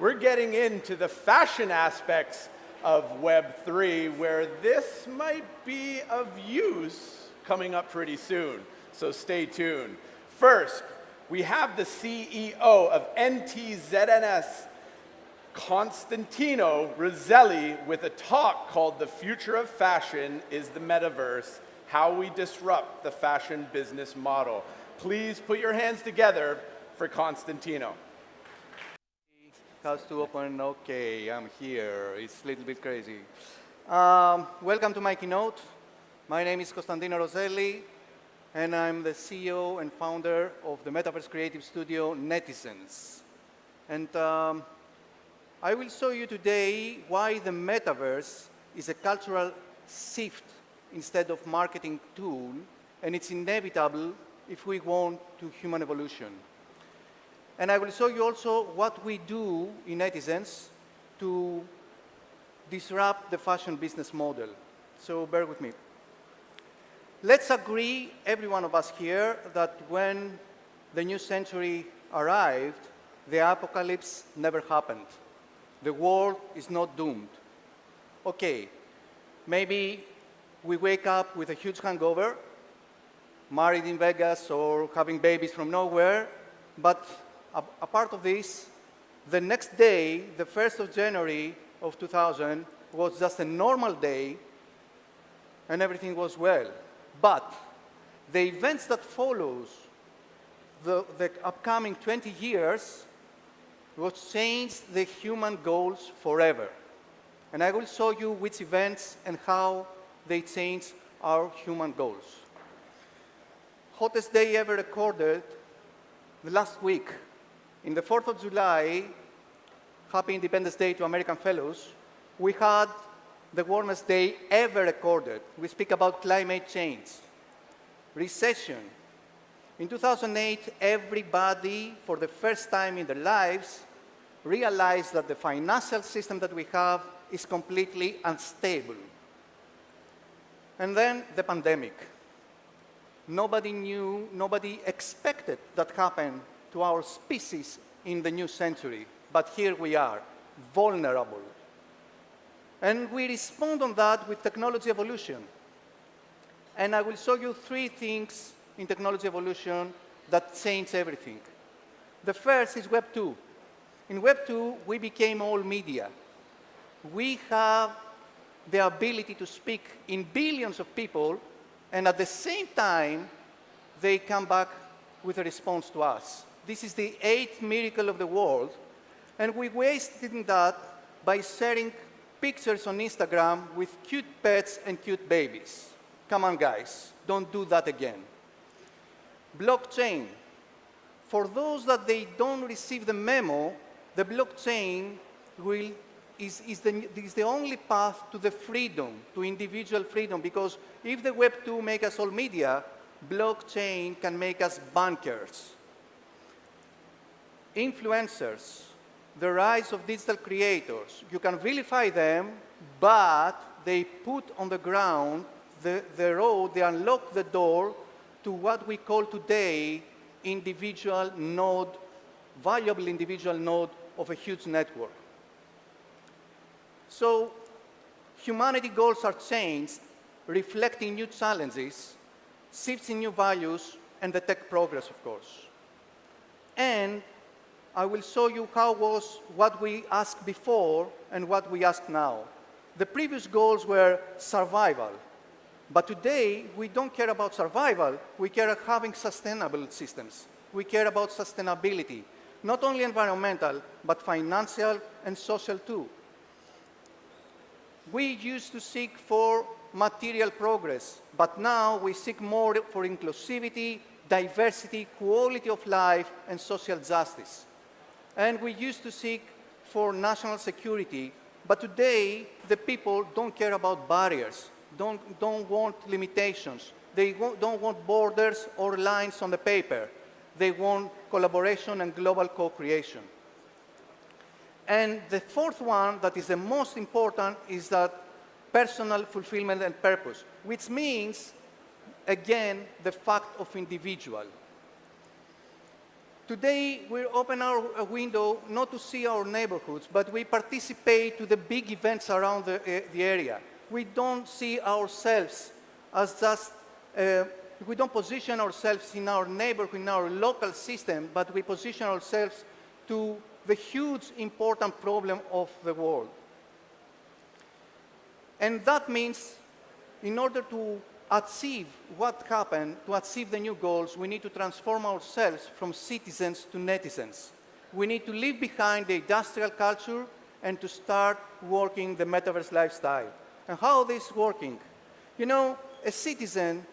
we're getting into the fashion aspects of Web3, where this might be of use coming up pretty soon. So stay tuned. First, we have the CEO of NTZNS, Constantino Roselli, with a talk called "The Future of Fashion is the Metaverse: How We Disrupt the Fashion Business Model." Please put your hands together for Constantino. House to open. Okay, I'm here. It's a little bit crazy. Welcome to my keynote. My name is Constantino Roselli, and I'm the CEO and founder of the Metaverse creative studio NTZNS. And I will show you today why the Metaverse is a cultural shift instead of marketing tool, and it's inevitable if we want to human evolution. And I will show you also what we do in NTZNS to disrupt the fashion business model. So bear with me. Let's agree, every one of us here, that when the new century arrived, the apocalypse never happened. The world is not doomed. Okay, maybe we wake up with a huge hangover, married in Vegas or having babies from nowhere, but a part of this, the next day, the 1st of January of 2000, was just a normal day, and everything was well. But the events that follows the upcoming 20 years will change the human goals forever. And I will show you which events and how they change our human goals. Hottest day ever recorded, the last week. In the 4th of July, Happy Independence Day to American fellows, we had the warmest day ever recorded. We speak about climate change, recession. In 2008, everybody, for the first time in their lives, realized that the financial system that we have is completely unstable. And then the pandemic. Nobody knew, nobody expected that happen to our species in the new century. But here we are, vulnerable. And we respond on that with technology evolution. And I will show you 3 things in technology evolution that change everything. The first is Web 2. In Web 2, we became all media. We have the ability to speak in billions of people, and at the same time, they come back with a response to us. This is the 8th miracle of the world, and we wasted that by sharing pictures on Instagram with cute pets and cute babies. Come on, guys, don't do that again. Blockchain. For those that they don't receive the memo, the blockchain is the only path to the freedom, to individual freedom, because if the Web 2 make us all media, blockchain can make us bankers. Influencers. The rise of digital creators. You can vilify them, but they put on the ground the road, they unlock the door to what we call today individual node, valuable individual node of a huge network. So humanity goals are changed, reflecting new challenges, shifts in new values, and the tech progress, of course. And I will show you how was what we asked before and what we ask now. The previous goals were survival. But today, we don't care about survival. We care about having sustainable systems. We care about sustainability, not only environmental, but financial and social too. We used to seek for material progress, but now we seek more for inclusivity, diversity, quality of life, and social justice. And we used to seek for national security, but today the people don't care about barriers, don't want limitations. They don't want borders or lines on the paper. They want collaboration and global co-creation. And the 4th one, that is the most important, is that personal fulfillment and purpose, which means, again, the fact of individual. Today, we open our window not to see our neighborhoods, but we participate to the big events around the area. We don't see ourselves as just, we don't position ourselves in our neighborhood, in our local system, but we position ourselves to the huge, important problem of the world. And that means, in order to achieve what happened, to achieve the new goals, we need to transform ourselves from citizens to netizens. We need to leave behind the industrial culture and to start working the metaverse lifestyle. And how this is working? You know, a citizen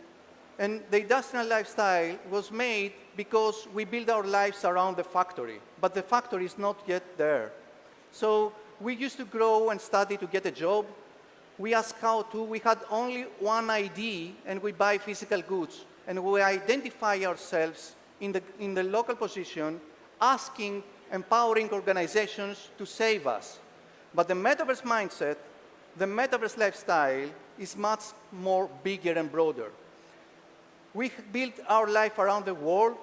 and the industrial lifestyle was made because we build our lives around the factory, but the factory is not yet there. So we used to grow and study to get a job. We asked how to. We had only one ID, and we buy physical goods. And we identify ourselves in the local position, asking, empowering organizations to save us. But the metaverse mindset, the metaverse lifestyle, is much more bigger and broader. We build our life around the world.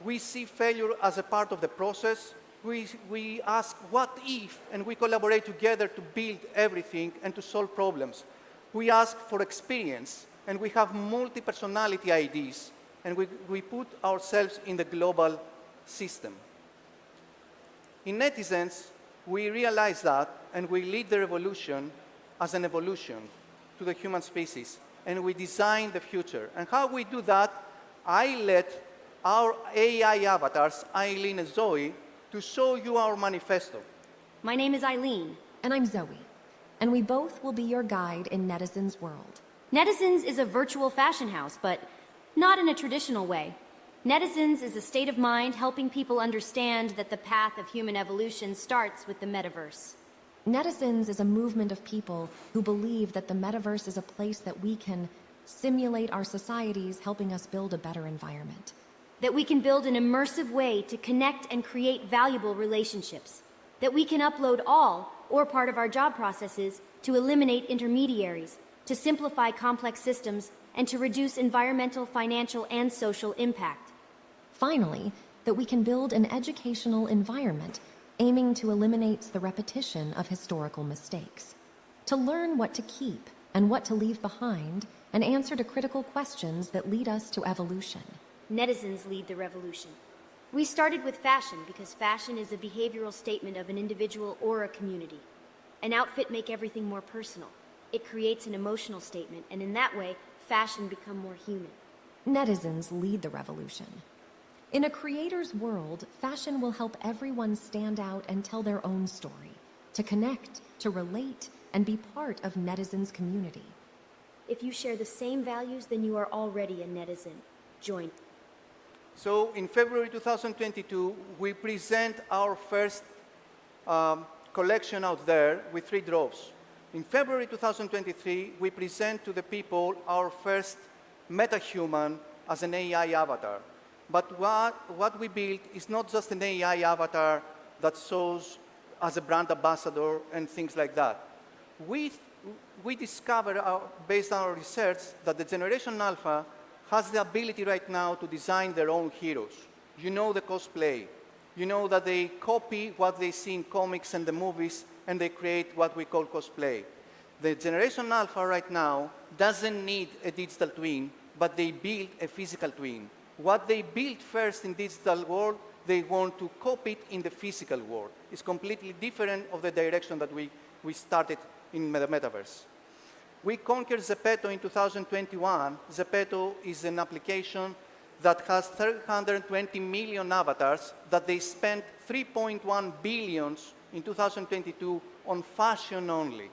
We see failure as a part of the process. We ask, what if, and we collaborate together to build everything and to solve problems. We ask for experience, and we have multi-personality IDs, and we put ourselves in the global system. In Netizens, we realize that, and we lead the revolution as an evolution to the human species, and we design the future. And how we do that, I let our AI avatars, Eileen and Zoe, to show you our manifesto. My name is Eileen. And I'm Zoe. And we both will be your guide in Netizens' world. Netizens is a virtual fashion house, but not in a traditional way. Netizens is a state of mind helping people understand that the path of human evolution starts with the metaverse. Netizens is a movement of people who believe that the metaverse is a place that we can simulate our societies, helping us build a better environment. That we can build an immersive way to connect and create valuable relationships. That we can upload all or part of our job processes to eliminate intermediaries, to simplify complex systems, and to reduce environmental, financial, and social impact. Finally, that we can build an educational environment aiming to eliminate the repetition of historical mistakes. To learn what to keep and what to leave behind, and answer to critical questions that lead us to evolution. Netizens lead the revolution. We started with fashion because fashion is a behavioral statement of an individual or a community. An outfit makes everything more personal. It creates an emotional statement, and in that way, fashion becomes more human. Netizens lead the revolution. In a creator's world, fashion will help everyone stand out and tell their own story, to connect, to relate, and be part of Netizens' community. If you share the same values, then you are already a netizen. Join. So in February 2022, we present our first collection out there with 3 drops. In February 2023, we present to the people our first metahuman as an AI avatar. But what we built is not just an AI avatar that shows as a brand ambassador and things like that. We discovered, based on our research, that the Generation Alpha has the ability right now to design their own heroes. You know the cosplay. You know that they copy what they see in comics and the movies, and they create what we call cosplay. The Generation Alpha right now doesn't need a digital twin, but they build a physical twin. What they built first in digital world, they want to copy it in the physical world. It's completely different of the direction that we started in the metaverse. We conquered Zepeto in 2021. Zepeto is an application that has 320 million avatars that they spent 3.1 billion in 2022 on fashion only.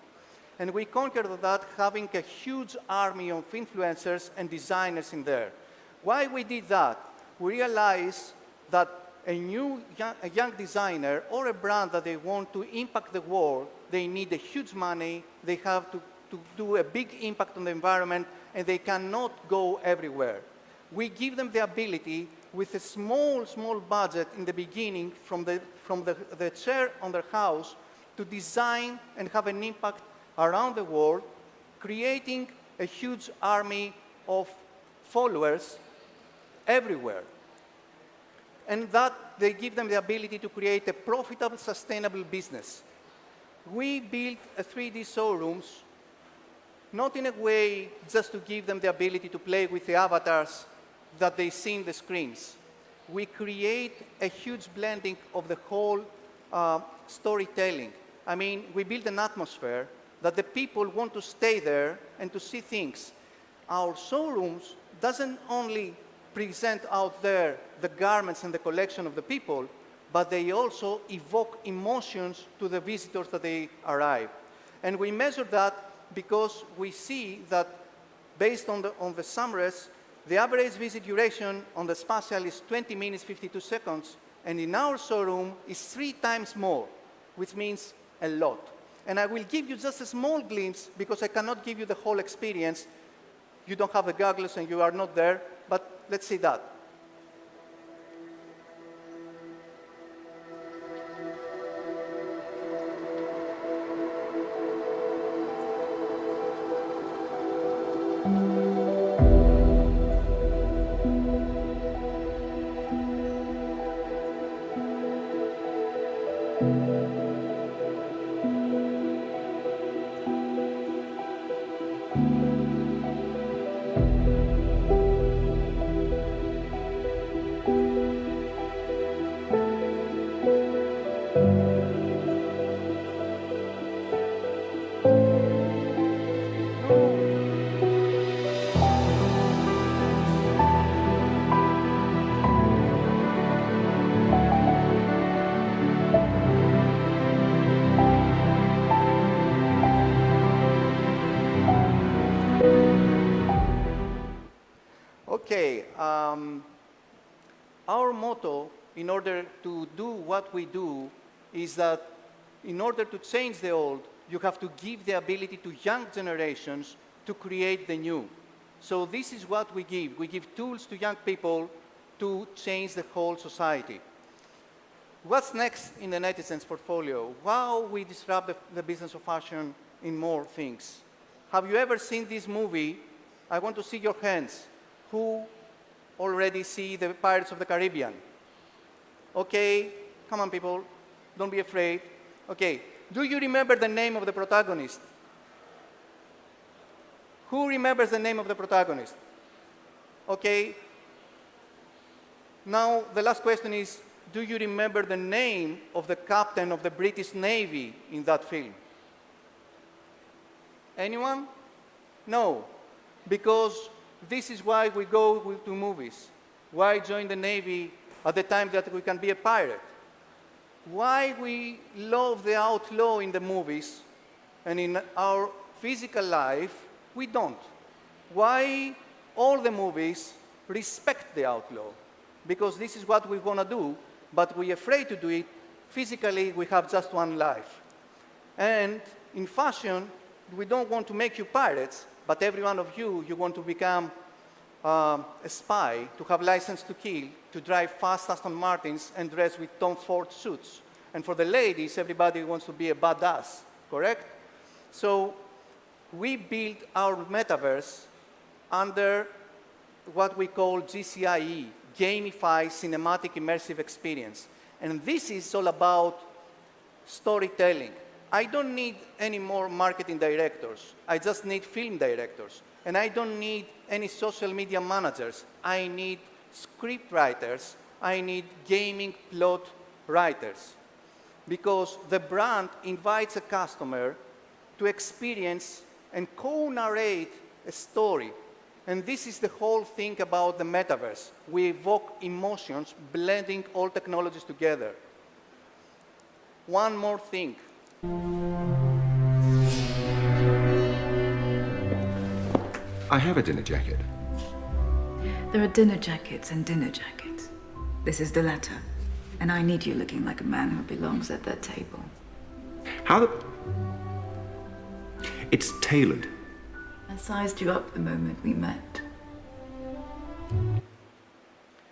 And we conquered that having a huge army of influencers and designers in there. Why we did that? We realized that a young designer or a brand that they want to impact the world, they need a huge money, they have to do a big impact on the environment, and they cannot go everywhere. We give them the ability with a small budget in the beginning from the chair on their house to design and have an impact around the world, creating a huge army of followers everywhere. and that they give them the ability to create a profitable, sustainable business. We built a 3D showrooms, not in a way just to give them the ability to play with the avatars that they see in the screens. We create a huge blending of the whole storytelling. I mean, we build an atmosphere that the people want to stay there and to see things. Our showrooms doesn't only present out there the garments and the collection of the people, but they also evoke emotions to the visitors that they arrive. And we measure that because we see that based on the summaries, the average visit duration on the spatial is 20 minutes, 52 seconds, and in our showroom is 3 times more, which means a lot. And I will give you just a small glimpse because I cannot give you the whole experience. You don't have the goggles and you are not there, but let's see that. Okay, our motto in order to do what we do is that in order to change the old, you have to give the ability to young generations to create the new. So this is what we give. We give tools to young people to change the whole society. What's next in the NTZNS portfolio? How we disrupt the business of fashion in more things. Have you ever seen this movie? I want to see your hands. Who already see the Pirates of the Caribbean? Okay, come on people, don't be afraid. Okay, do you remember the name of the protagonist? Who remembers the name of the protagonist? Okay, now the last question is, do you remember the name of the captain of the British Navy in that film? Anyone? No, because this is why we go to movies. Why join the Navy at the time that we can be a pirate? Why we love the outlaw in the movies and in our physical life, we don't. Why all the movies respect the outlaw? Because this is what we want to do, but we're afraid to do it. Physically, we have just one life. And in fashion, we don't want to make you pirates, but every one of you, you want to become a spy, to have license to kill, to drive fast Aston Martins and dress with Tom Ford suits. And for the ladies, everybody wants to be a badass, correct? So we built our metaverse under what we call GCIE, Gamified Cinematic Immersive Experience. And this is all about storytelling. I don't need any more marketing directors. I just need film directors. And I don't need any social media managers. I need script writers. I need gaming plot writers. Because the brand invites a customer to experience and co-narrate a story. And this is the whole thing about the metaverse. We evoke emotions, blending all technologies together. One more thing. I have a dinner jacket. There are dinner jackets and dinner jackets. This is the latter. And I need you looking like a man who belongs at that table. How the... It's tailored. I sized you up the moment we met.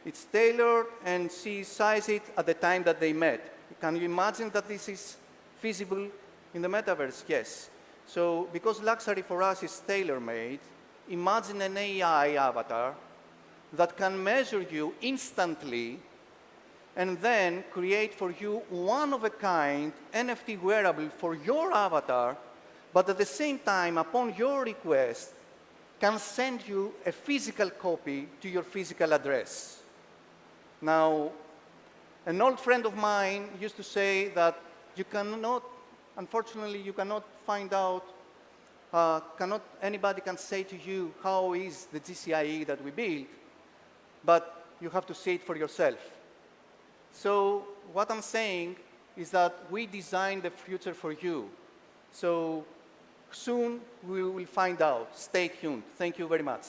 It's tailored, and she sized it at the time that they met. Can you imagine that this is feasible in the metaverse? Yes. So because luxury for us is tailor-made, imagine an AI avatar that can measure you instantly and then create for you one-of-a-kind NFT wearable for your avatar, but at the same time, upon your request, can send you a physical copy to your physical address. Now, an old friend of mine used to say that you cannot, unfortunately, you cannot find out, anybody can say to you, how is the GCIE that we built, but you have to see it for yourself. So what I'm saying is that we designed the future for you. So soon we will find out. Stay tuned. Thank you very much.